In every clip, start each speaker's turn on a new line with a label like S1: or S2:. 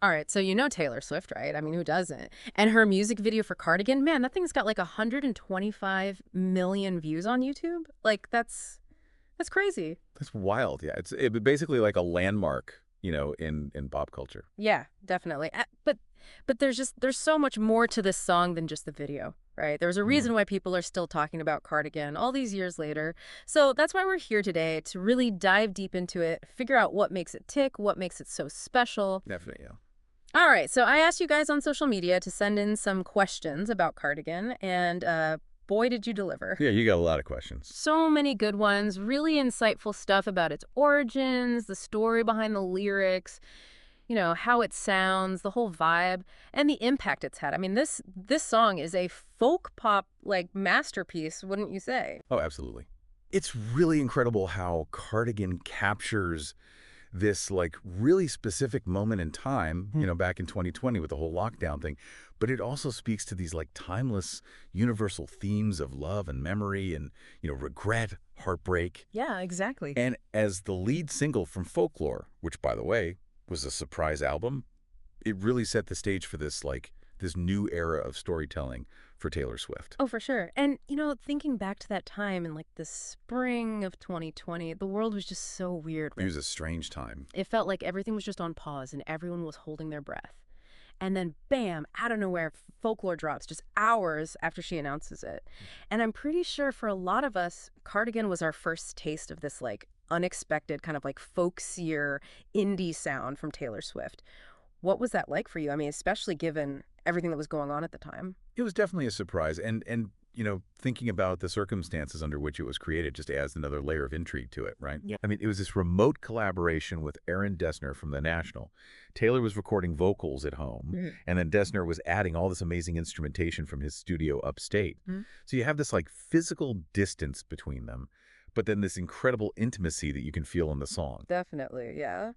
S1: All right, so you know Taylor Swift, right? I mean, who doesn't? And her music video for Cardigan, man, that thing's got like 125 million views on YouTube. Like that's crazy.
S2: That's wild. Yeah, it's basically like a landmark, in pop culture.
S1: Yeah, definitely. But there's so much more to this song than just the video, right? There's a
S2: Mhm.
S1: reason why people are still talking about Cardigan all these years later. So that's why we're here today to really dive deep into it, figure out what makes it tick, what makes it so special.
S2: Definitely, yeah.
S1: All right, so I asked you guys on social media to send in some questions about Cardigan, and boy, did you deliver.
S2: Yeah, you got a lot of questions.
S1: So many good ones, really insightful stuff about its origins, the story behind the lyrics, how it sounds, the whole vibe, and the impact it's had. I mean, this song is a folk pop like masterpiece, wouldn't you say?
S2: Oh, absolutely. It's really incredible how Cardigan captures this like really specific moment in time, back in 2020 with the whole lockdown thing. But it also speaks to these like timeless universal themes of love and memory and, regret, heartbreak.
S1: Yeah, exactly.
S2: And as the lead single from Folklore, which by the way was a surprise album, it really set the stage for this new era of storytelling for Taylor Swift.
S1: Oh, for sure. And, thinking back to that time in like the spring of 2020, the world was just so weird.
S2: It was a strange time.
S1: It felt like everything was just on pause and everyone was holding their breath. And then, bam, out of nowhere, Folklore drops just hours after she announces it. And I'm pretty sure for a lot of us, Cardigan was our first taste of this like unexpected kind of like folksier indie sound from Taylor Swift. What was that like for you? I mean, especially given everything that was going on at the time.
S2: It was definitely a surprise, and thinking about the circumstances under which it was created just adds another layer of intrigue to it, right?
S1: Yeah.
S2: I mean, it was this remote collaboration with Aaron Dessner from The National. Taylor was recording vocals at home, and then Dessner was adding all this amazing instrumentation from his studio upstate. So you have this like physical distance between them, but then this incredible intimacy that you can feel in the song.
S1: Definitely, yeah.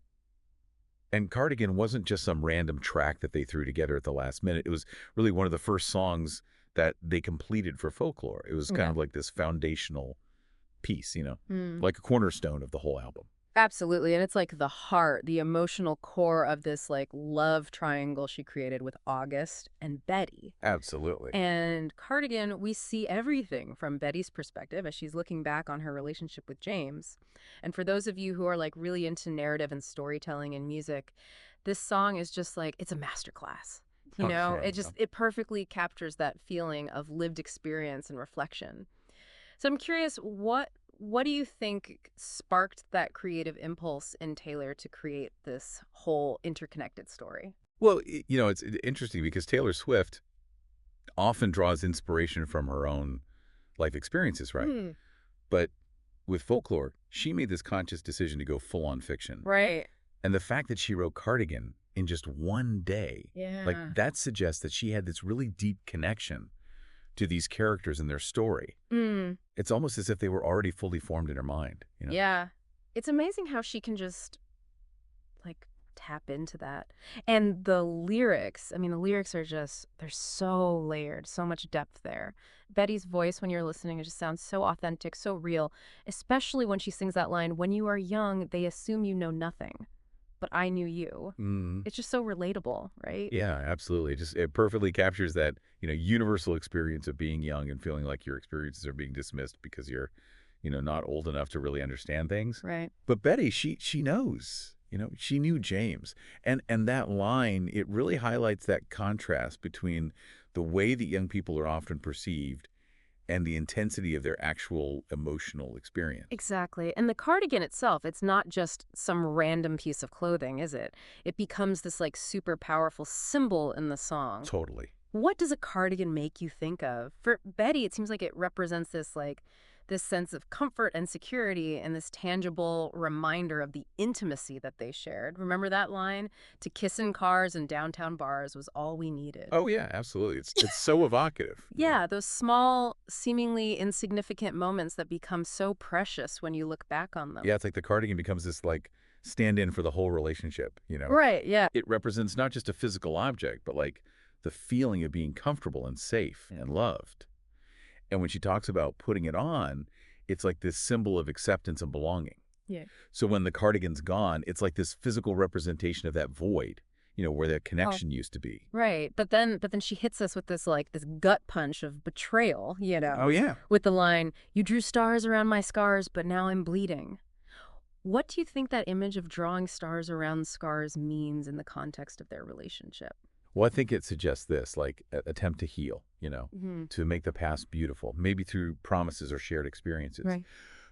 S2: And Cardigan wasn't just some random track that they threw together at the last minute. It was really one of the first songs that they completed for Folklore. It was kind of like this foundational piece, like a cornerstone of the whole album.
S1: Absolutely. And it's like the heart, the emotional core of this like love triangle she created with August and Betty.
S2: Absolutely.
S1: And Cardigan, we see everything from Betty's perspective as she's looking back on her relationship with James. And for those of you who are like really into narrative and storytelling and music, this song is just like, it's a masterclass.
S2: Yeah.
S1: It perfectly captures that feeling of lived experience and reflection. So I'm curious, what do you think sparked that creative impulse in Taylor to create this whole interconnected story?
S2: Well, it's interesting because Taylor Swift often draws inspiration from her own life experiences, right? But with Folklore, she made this conscious decision to go full on fiction.
S1: Right.
S2: And the fact that she wrote Cardigan in just one day,
S1: Yeah.
S2: that suggests that she had this really deep connection to these characters and their story. It's almost as if they were already fully formed in her mind.
S1: Yeah. It's amazing how she can just like tap into that. And the lyrics, I mean, the lyrics are just, they're so layered, so much depth there. Betty's voice when you're listening, it just sounds so authentic, so real, especially when she sings that line, "When you are young, they assume you know nothing, but I knew you." It's just so relatable, right?
S2: Yeah, absolutely. It perfectly captures that, universal experience of being young and feeling like your experiences are being dismissed because you're, not old enough to really understand things.
S1: Right.
S2: But Betty, she knows, she knew James. And that line, it really highlights that contrast between the way that young people are often perceived and the intensity of their actual emotional experience.
S1: Exactly. And the cardigan itself, it's not just some random piece of clothing, is it? It becomes this like super powerful symbol in the song.
S2: Totally.
S1: What does a cardigan make you think of? For Betty, it seems like it represents this sense of comfort and security and this tangible reminder of the intimacy that they shared. Remember that line? "To kiss in cars and downtown bars was all we needed."
S2: Oh, yeah, absolutely. It's so evocative.
S1: Yeah, those small, seemingly insignificant moments that become so precious when you look back on them.
S2: Yeah, it's like the cardigan becomes this like stand-in for the whole relationship,
S1: Right, yeah.
S2: It represents not just a physical object, but like the feeling of being comfortable and safe and loved. And when she talks about putting it on, it's like this symbol of acceptance and belonging.
S1: Yeah.
S2: So when the cardigan's gone, it's like this physical representation of that void, where that
S1: Oh,
S2: connection used to be.
S1: right. But then she hits us with this like this gut punch of betrayal,
S2: Oh, yeah.
S1: with the line, "You drew stars around my scars, but now I'm bleeding." What do you think that image of drawing stars around scars means in the context of their relationship?
S2: Well, I think it suggests this, like attempt to heal,
S1: Hmm.
S2: to make the past beautiful, maybe through promises or shared experiences.
S1: Right.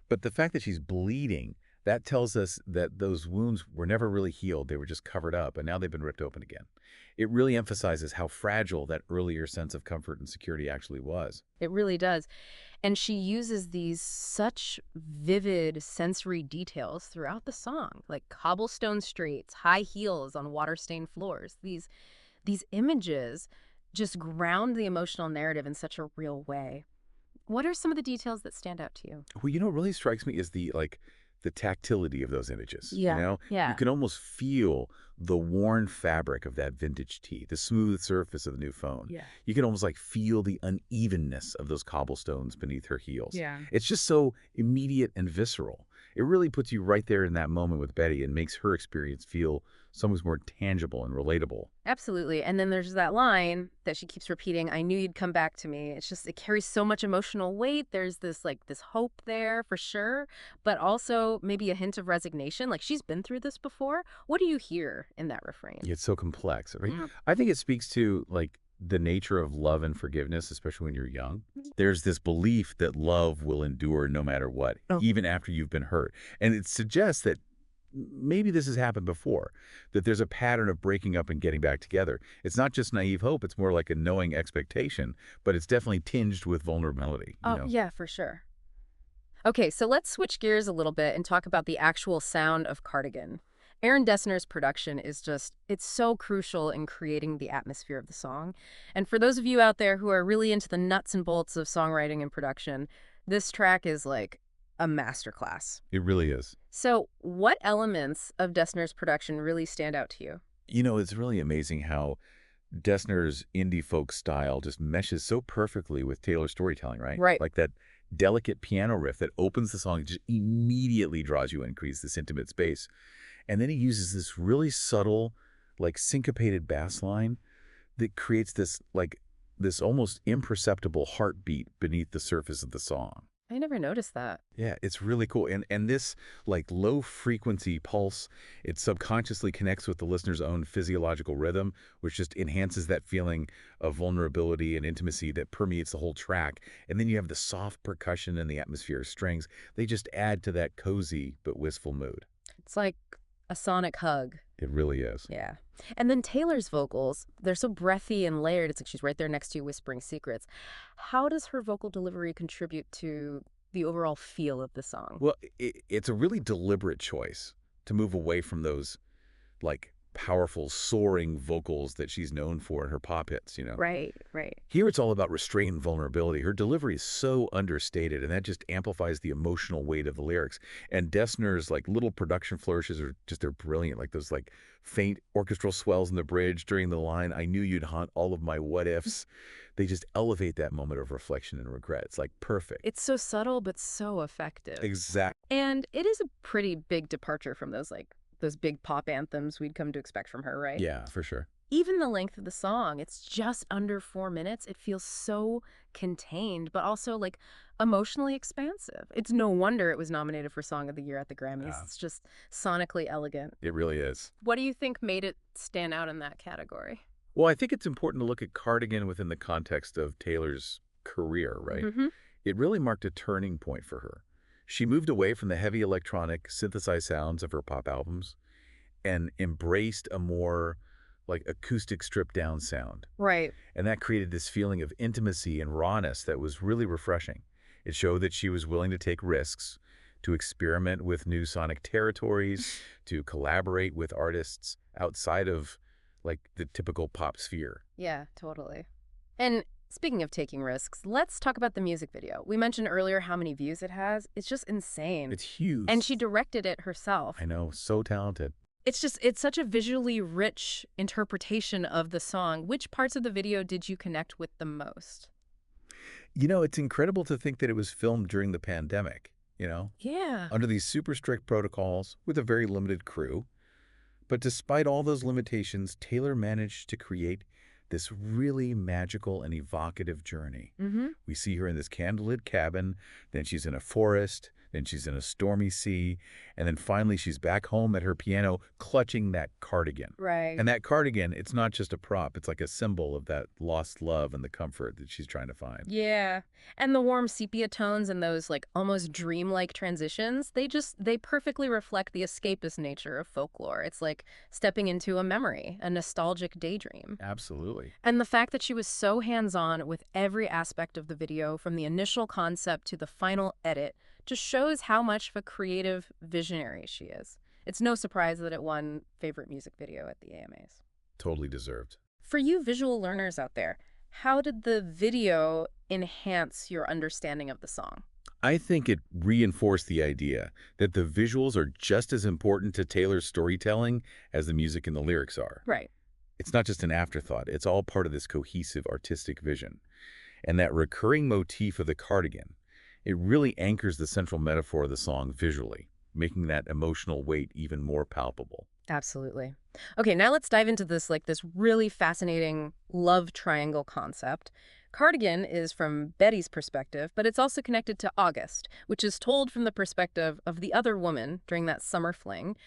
S2: But the fact that she's bleeding, that tells us that those wounds were never really healed. They were just covered up, and now they've been ripped open again. It really emphasizes how fragile that earlier sense of comfort and security actually was.
S1: It really does. And she uses these such vivid sensory details throughout the song, like cobblestone streets, high heels on water-stained floors. These images just ground the emotional narrative in such a real way. What are some of the details that stand out to you?
S2: Well, what really strikes me is the tactility of those images.
S1: Yeah.
S2: You
S1: Yeah.
S2: can almost feel the worn fabric of that vintage tee, the smooth surface of the new phone.
S1: Yeah.
S2: You can almost like feel the unevenness of those cobblestones beneath her heels.
S1: Yeah.
S2: It's just so immediate and visceral. It really puts you right there in that moment with Betty and makes her experience feel so much more tangible and relatable.
S1: Absolutely. And then there's that line that she keeps repeating, "I knew you'd come back to me." It's just, it carries so much emotional weight. There's this like this hope there for sure, but also maybe a hint of resignation. Like she's been through this before. What do you hear in that refrain?
S2: It's so complex, right?
S1: Yeah.
S2: I think it speaks to like the nature of love and forgiveness, especially when you're young. There's this belief that love will endure no matter what,
S1: Oh.
S2: even after you've been hurt. And it suggests that maybe this has happened before, that there's a pattern of breaking up and getting back together. It's not just naive hope, it's more like a knowing expectation, but it's definitely tinged with vulnerability.
S1: Yeah, for sure. Okay, so let's switch gears a little bit and talk about the actual sound of Cardigan. Aaron Dessner's production is just, it's so crucial in creating the atmosphere of the song. And for those of you out there who are really into the nuts and bolts of songwriting and production, this track is like a masterclass.
S2: It really is.
S1: So, what elements of Dessner's production really stand out to you?
S2: It's really amazing how Dessner's indie folk style just meshes so perfectly with Taylor's storytelling, right?
S1: Right.
S2: Like that delicate piano riff that opens the song just immediately draws you in, creates this intimate space. And then he uses this really subtle, like syncopated bass line that creates this almost imperceptible heartbeat beneath the surface of the song.
S1: I never noticed that.
S2: Yeah, it's really cool. And this like low frequency pulse, it subconsciously connects with the listener's own physiological rhythm, which just enhances that feeling of vulnerability and intimacy that permeates the whole track. And then you have the soft percussion and the atmosphere strings. They just add to that cozy but wistful mood.
S1: It's like a sonic hug.
S2: It really is.
S1: Yeah. And then Taylor's vocals, they're so breathy and layered. It's like she's right there next to you whispering secrets. How does her vocal delivery contribute to the overall feel of the song?
S2: Well, it's a really deliberate choice to move away from those like powerful soaring vocals that she's known for in her pop hits.
S1: Right, right.
S2: Here it's all about restraint and vulnerability. Her delivery is so understated, and that just amplifies the emotional weight of the lyrics. And Dessner's like little production flourishes they're brilliant. Like those like faint orchestral swells in the bridge during the line, "I knew you'd haunt all of my what ifs." They just elevate that moment of reflection and regret. It's like perfect.
S1: It's so subtle but so effective.
S2: Exact.
S1: And it is a pretty big departure from those big pop anthems we'd come to expect from her, right?
S2: Yeah, for sure.
S1: Even the length of the song, it's just under 4 minutes. It feels so contained, but also like emotionally expansive. It's no wonder it was nominated for Song of the Year at the Grammys.
S2: Yeah.
S1: It's just sonically elegant.
S2: It really is.
S1: What do you think made it stand out in that category?
S2: Well, I think it's important to look at Cardigan within the context of Taylor's career, right?
S1: Mm-hmm.
S2: It really marked a turning point for her. She moved away from the heavy electronic, synthesized sounds of her pop albums and embraced a more like acoustic stripped down sound.
S1: Right.
S2: And that created this feeling of intimacy and rawness that was really refreshing. It showed that she was willing to take risks, to experiment with new sonic territories, to collaborate with artists outside of like the typical pop sphere.
S1: Yeah, totally. And speaking of taking risks, let's talk about the music video. We mentioned earlier how many views it has. It's just insane.
S2: It's huge.
S1: And she directed it herself.
S2: I know, so talented.
S1: It's such a visually rich interpretation of the song. Which parts of the video did you connect with the most?
S2: It's incredible to think that it was filmed during the pandemic,
S1: Yeah.
S2: under these super strict protocols with a very limited crew. But despite all those limitations, Taylor managed to create this really magical and evocative journey.
S1: Mm-hmm.
S2: We see her in this candlelit cabin, then she's in a forest, then she's in a stormy sea, and then finally she's back home at her piano clutching that cardigan.
S1: Right.
S2: And that cardigan, it's not just a prop, it's like a symbol of that lost love and the comfort that she's trying to find.
S1: Yeah. And the warm sepia tones and those like almost dreamlike transitions, they perfectly reflect the escapist nature of folklore. It's like stepping into a memory, a nostalgic daydream.
S2: Absolutely.
S1: And the fact that she was so hands-on with every aspect of the video, from the initial concept to the final edit, just shows how much of a creative visionary she is. It's no surprise that it won Favorite Music Video at the AMAs.
S2: Totally deserved.
S1: For you visual learners out there, how did the video enhance your understanding of the song?
S2: I think it reinforced the idea that the visuals are just as important to Taylor's storytelling as the music and the lyrics are.
S1: Right.
S2: It's not just an afterthought. It's all part of this cohesive artistic vision. And that recurring motif of the cardigan, it really anchors the central metaphor of the song visually, making that emotional weight even more palpable.
S1: Absolutely. Okay, now let's dive into this really fascinating love triangle concept. Cardigan is from Betty's perspective, but it's also connected to August, which is told from the perspective of the other woman during that summer fling.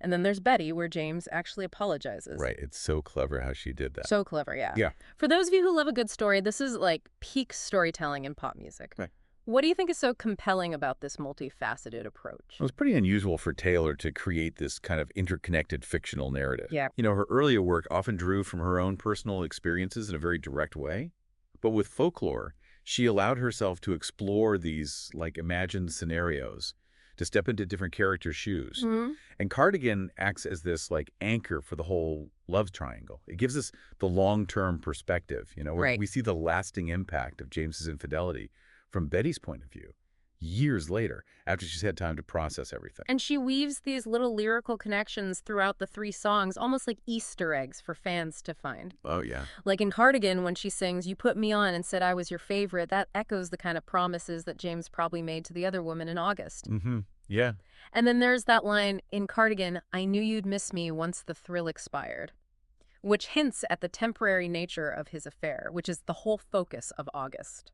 S1: And then there's Betty, where James actually apologizes.
S2: Right. It's so clever how she did that.
S1: So clever, yeah.
S2: Yeah.
S1: For those of you who love a good story, this is like peak storytelling in pop music.
S2: Right.
S1: What do you think is so compelling about this multifaceted approach?
S2: It was pretty unusual for Taylor to create this kind of interconnected fictional narrative.
S1: Yeah.
S2: You know, her earlier work often drew from her own personal experiences in a very direct way. But with Folklore, she allowed herself to explore these, like, imagined scenarios, to step into different characters' shoes.
S1: Mm-hmm.
S2: And Cardigan acts as this, like, anchor for the whole love triangle. It gives us the long-term perspective, you know, where
S1: Right.
S2: we see the lasting impact of James's infidelity from Betty's point of view, years later, after she's had time to process everything.
S1: And she weaves these little lyrical connections throughout the three songs, almost like Easter eggs for fans to find.
S2: Oh, yeah.
S1: Like in Cardigan, when she sings, "You put me on and said I was your favorite," that echoes the kind of promises that James probably made to the other woman in August.
S2: Mm-hmm. Yeah.
S1: And then there's that line in Cardigan, "I knew you'd miss me once the thrill expired," which hints at the temporary nature of his affair, which is the whole focus of August.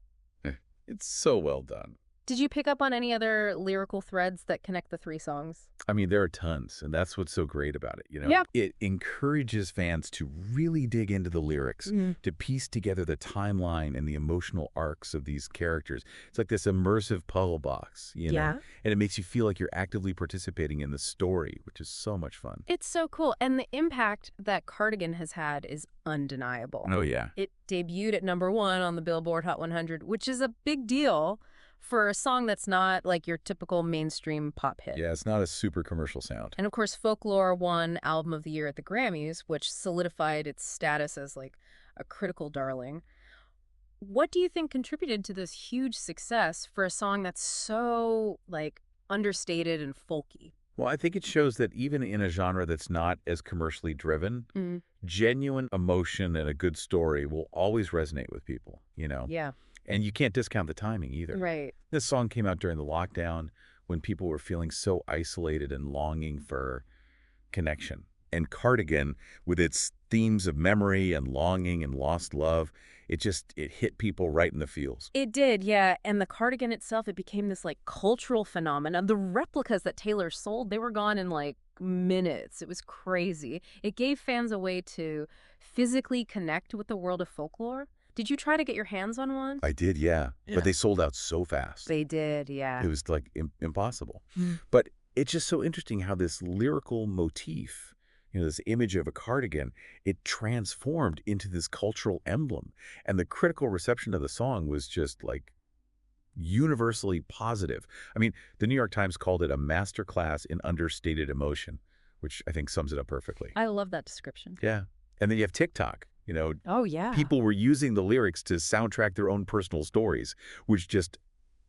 S2: It's so well done.
S1: Did you pick up on any other lyrical threads that connect the three songs?
S2: I mean, there are tons, and that's what's so great about it, you know?
S1: Yeah.
S2: It encourages fans to really dig into the lyrics, to piece together the timeline and the emotional arcs of these characters. It's like this immersive puzzle box, you know?
S1: Yeah.
S2: And it makes you feel like you're actively participating in the story, which is so much fun.
S1: It's so cool. And the impact that Cardigan has had is undeniable.
S2: Oh, yeah.
S1: It debuted at #1 on the Billboard Hot 100, which is a big deal for a song that's not like your typical mainstream pop hit.
S2: Yeah, it's not a super commercial sound.
S1: And of course, Folklore won Album of the Year at the Grammys, which solidified its status as like a critical darling. What do you think contributed to this huge success for a song that's so like understated and folky?
S2: Well, I think it shows that even in a genre that's not as commercially driven, genuine emotion and a good story will always resonate with people, you know?
S1: Yeah.
S2: And you can't discount the timing either.
S1: Right.
S2: This song came out during the lockdown when people were feeling so isolated and longing for connection. And Cardigan, with its themes of memory and longing and lost love, it hit people right in the feels.
S1: It did, yeah. And the cardigan itself, it became this like cultural phenomenon. The replicas that Taylor sold, they were gone in like minutes. It was crazy. It gave fans a way to physically connect with the world of folklore. Did you try to get your hands on one?
S2: I did, yeah. But they sold out so fast.
S1: They did, yeah.
S2: It was like impossible. But it's just so interesting how this lyrical motif, you know, this image of a cardigan, it transformed into this cultural emblem. And the critical reception of the song was just like universally positive. I mean, the New York Times called it a masterclass in understated emotion, which I think sums it up perfectly.
S1: I love that description.
S2: Yeah. And then you have TikTok. You know,
S1: Oh, yeah.
S2: people were using the lyrics to soundtrack their own personal stories, which just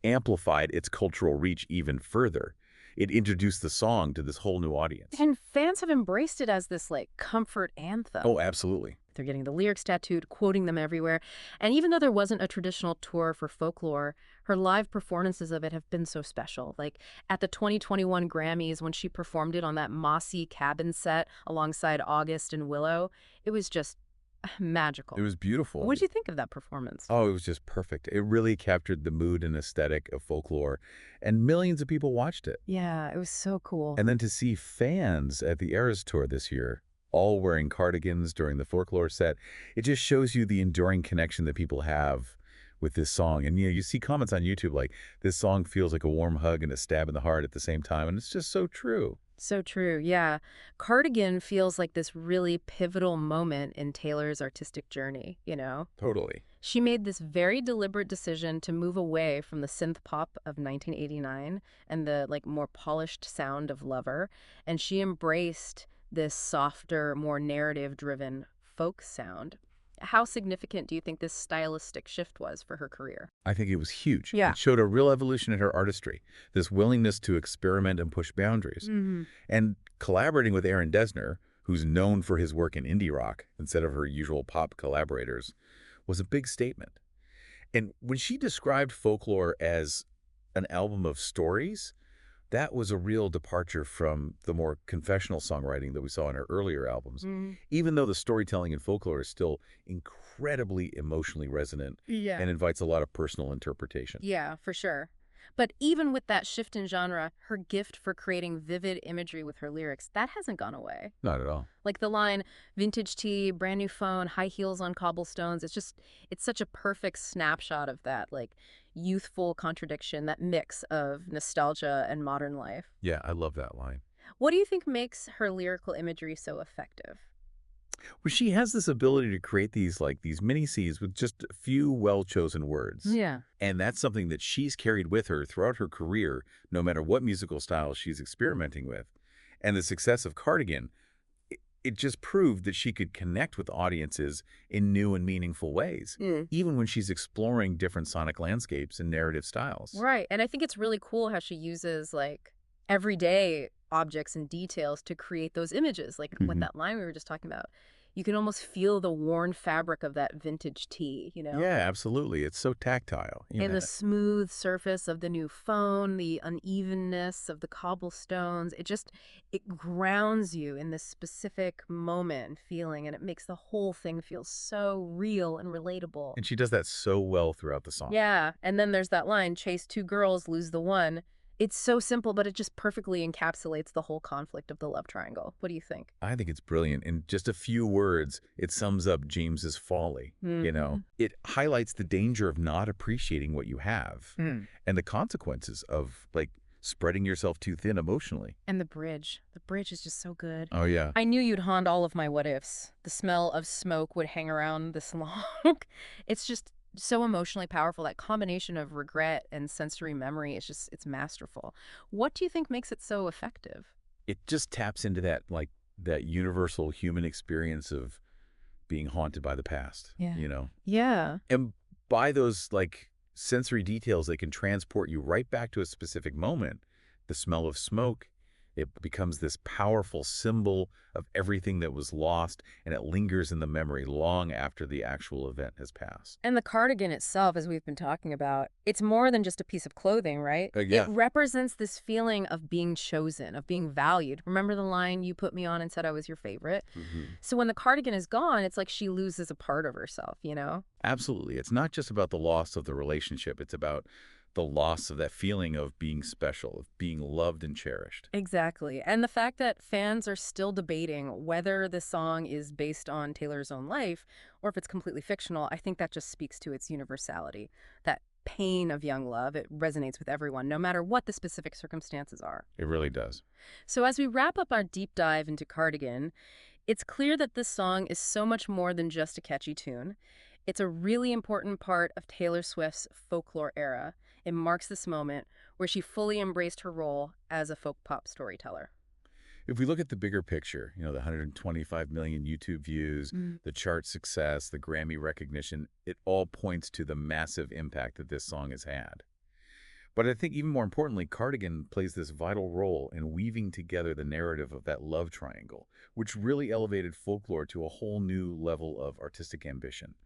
S2: amplified its cultural reach even further. It introduced the song to this whole new audience.
S1: And fans have embraced it as this like comfort anthem.
S2: Oh, absolutely.
S1: They're getting the lyrics tattooed, quoting them everywhere. And even though there wasn't a traditional tour for Folklore, her live performances of it have been so special. Like at the 2021 Grammys, when she performed it on that mossy cabin set alongside August and Willow, it was just
S2: It
S1: magical.
S2: was beautiful.
S1: What'd you think of that performance?
S2: Oh, it was just perfect. It really captured the mood and aesthetic of Folklore, and millions of people watched it.
S1: Yeah, it was so cool.
S2: And then to see fans at the Eras Tour this year, all wearing cardigans during the Folklore set, it just shows you the enduring connection that people have with this song. And you see comments on YouTube like, this song feels like a warm hug and a stab in the heart at the same time, and it's just so true.
S1: So true, yeah. Cardigan feels like this really pivotal moment in Taylor's artistic journey, you know?
S2: Totally.
S1: She made this very deliberate decision to move away from the synth pop of 1989 and the more polished sound of Lover, and she embraced this softer, more narrative-driven folk sound. How significant do you think this stylistic shift was for her career?
S2: I think it was huge.
S1: Yeah.
S2: It showed a real evolution in her artistry, this willingness to experiment and push boundaries.
S1: Hmm.
S2: And collaborating with Aaron Dessner, who's known for his work in indie rock instead of her usual pop collaborators, was a big statement. And when she described Folklore as an album of stories, that was a real departure from the more confessional songwriting that we saw in her earlier albums, even though the storytelling in Folklore is still incredibly emotionally resonant
S1: Yeah.
S2: and invites a lot of personal interpretation.
S1: Yeah, for sure. But even with that shift in genre, her gift for creating vivid imagery with her lyrics, that hasn't gone away.
S2: Not at all.
S1: Like the line, vintage tea, brand new phone, high heels on cobblestones. It's such a perfect snapshot of that, youthful contradiction, that mix of nostalgia and modern life.
S2: Yeah, I love that line.
S1: What do you think makes her lyrical imagery so effective?
S2: Well, she has this ability to create these mini-Cs with just a few well-chosen words.
S1: Yeah.
S2: And that's something that she's carried with her throughout her career, no matter what musical style she's experimenting with. And the success of Cardigan, it just proved that she could connect with audiences in new and meaningful ways, even when she's exploring different sonic landscapes and narrative styles.
S1: Right. And I think it's really cool how she uses everyday objects and details to create those images. Like with that line we were just talking about, you can almost feel the worn fabric of that vintage tea, you know?
S2: Yeah, absolutely. It's so tactile.
S1: And the smooth surface of the new phone, the unevenness of the cobblestones, it grounds you in this specific moment and feeling, and it makes the whole thing feel so real and relatable.
S2: And she does that so well throughout the song.
S1: Yeah, and then there's that line, chase two girls, lose the one. It's so simple, but it just perfectly encapsulates the whole conflict of the love triangle. What do you think?
S2: I think it's brilliant. In just a few words, it sums up James's folly, It highlights the danger of not appreciating what you have and the consequences of, spreading yourself too thin emotionally.
S1: And the bridge. The bridge is just so good.
S2: Oh, yeah.
S1: I knew you'd haunt all of my what-ifs. The smell of smoke would hang around this long. It's just so emotionally powerful. That combination of regret and sensory memory it's masterful. What do you think makes it so effective?
S2: It just taps into that universal human experience of being haunted by the past,
S1: Yeah.
S2: And by those, sensory details, they can transport you right back to a specific moment. The smell of smoke, it becomes this powerful symbol of everything that was lost, and it lingers in the memory long after the actual event has passed.
S1: And the cardigan itself, as we've been talking about, it's more than just a piece of clothing, right?
S2: Yeah.
S1: It represents this feeling of being chosen, of being valued. Remember the line, you put me on and said I was your favorite? So when the cardigan is gone, it's like she loses a part of herself, you know?
S2: Absolutely. It's not just about the loss of the relationship. It's about the loss of that feeling of being special, of being loved and cherished.
S1: Exactly. And the fact that fans are still debating whether the song is based on Taylor's own life or if it's completely fictional, I think that just speaks to its universality. That pain of young love, it resonates with everyone, no matter what the specific circumstances are.
S2: It really does.
S1: So as we wrap up our deep dive into Cardigan, it's clear that this song is so much more than just a catchy tune. It's a really important part of Taylor Swift's folklore era. It marks this moment where she fully embraced her role as a folk pop storyteller.
S2: If we look at the bigger picture, the 125 million YouTube views, the chart success, the Grammy recognition, it all points to the massive impact that this song has had. But I think even more importantly, Cardigan plays this vital role in weaving together the narrative of that love triangle, which really elevated folklore to a whole new level of artistic ambition.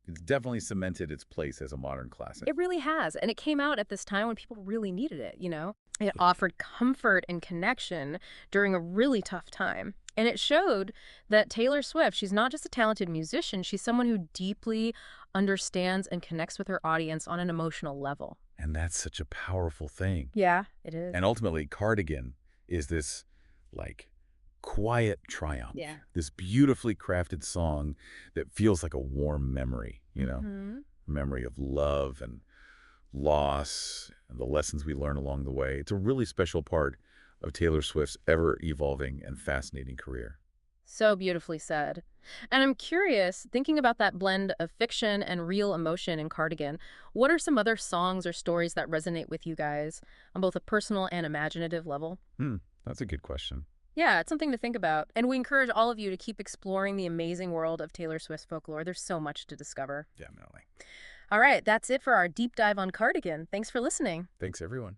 S2: It's definitely cemented its place as a modern classic.
S1: It really has, and it came out at this time when people really needed it, you know? It
S2: Yeah.
S1: offered comfort and connection during a really tough time. And it showed that Taylor Swift, she's not just a talented musician, she's someone who deeply understands and connects with her audience on an emotional level.
S2: And that's such a powerful thing.
S1: Yeah, it is.
S2: And ultimately, Cardigan is this, like, quiet
S1: Yeah.
S2: triumph, this beautifully crafted song that feels like a warm memory,
S1: Hmm.
S2: memory of love and loss and the lessons we learn along the way. It's a really special part of Taylor Swift's ever-evolving and fascinating career.
S1: So beautifully said. And I'm curious, thinking about that blend of fiction and real emotion in Cardigan, what are some other songs or stories that resonate with you guys on both a personal and imaginative level?
S2: Hmm, that's a good question.
S1: Yeah, it's something to think about. And we encourage all of you to keep exploring the amazing world of Taylor Swift's folklore. There's so much to discover.
S2: Definitely.
S1: All right, that's it for our deep dive on Cardigan. Thanks for listening.
S2: Thanks, everyone.